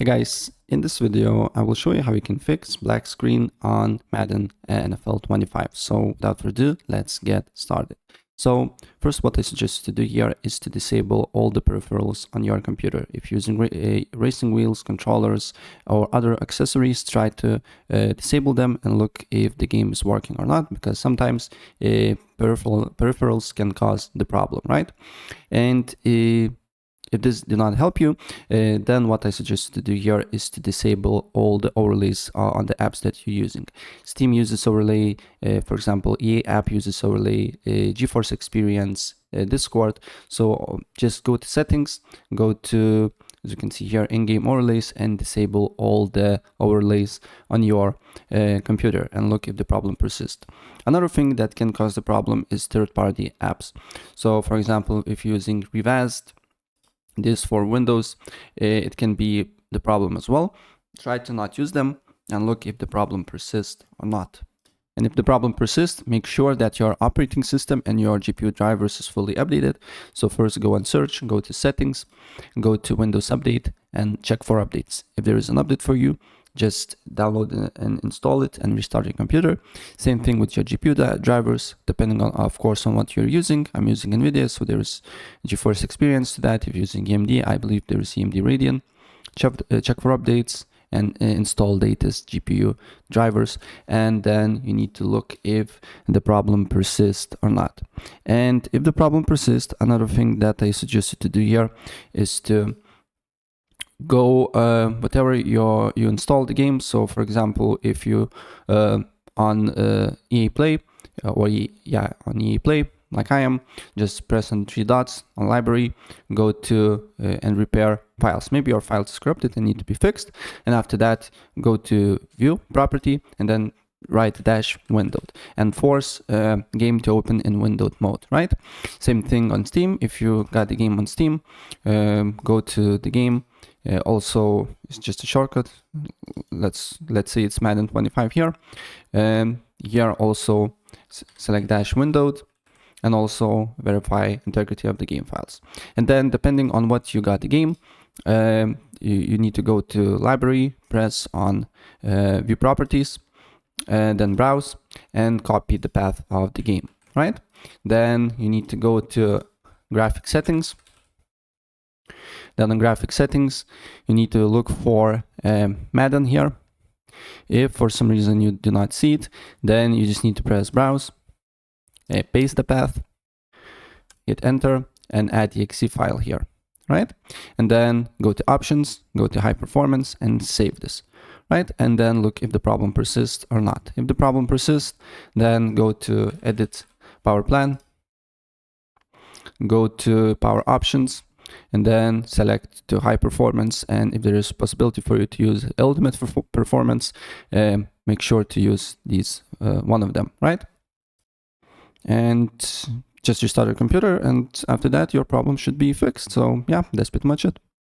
Hey guys, in this video I will show you how you can fix black screen on Madden NFL 25. So without further ado, let's get started. So first, what I suggest to do here is to disable all the peripherals on your computer. If you're using racing wheels, controllers, or other accessories, try to disable them and look if the game is working or not, because sometimes peripherals can cause the problem, right? And if this did not help you, then what I suggest to do here is to disable all the overlays on the apps that you're using. Steam uses overlay, for example, EA app uses overlay, GeForce Experience, Discord. So just go to settings, go to, as you can see here, in-game overlays, and disable all the overlays on your computer and look if the problem persists. Another thing that can cause the problem is third-party apps. So for example, if you're using Revast, this for Windows, it can be the problem as well. Try to not use them and look if the problem persists or not. And if the problem persists, make sure that your operating system and your GPU drivers is fully updated. So first go and search, go to settings, go to Windows Update and check for updates. If there is an update for you, just download and install it and restart your computer. Same thing with your GPU drivers, depending on, of course, on what you're using. I'm using NVIDIA, so there's GeForce Experience to that. If you're using AMD, I believe there is AMD Radeon. Check for updates and install latest GPU drivers, and then you need to look if the problem persists or not. And if the problem persists, another thing that I suggest you to do here is to go whatever you install the game. So for example, if you on EA Play or on EA Play, like I am, just press on 3 dots on library, go to and repair files. Maybe your files is corrupted and need to be fixed, and after that go to view property and then write -windowed and force game to open in windowed mode, right? Same thing on Steam. If you got the game on Steam, go to the game. Also, it's just a shortcut. Let's say it's Madden 25 here. Here also select -windowed and also verify integrity of the game files. And then depending on what you got the game, you need to go to library, press on view properties, and then browse and copy the path of the game, right? Then you need to go to graphic settings. Then on graphic settings, you need to look for Madden here. If for some reason you do not see it, then you just need to press browse, paste the path, hit enter, and add the exe file here, right? And then go to options, go to high performance, and save this, right? And then look if the problem persists or not. If the problem persists, then go to edit power plan, go to power options, and then select to high performance. And if there is possibility for you to use ultimate performance, make sure to use these one of them, right? And just restart your computer, and after that your problem should be fixed. So yeah, that's pretty much it.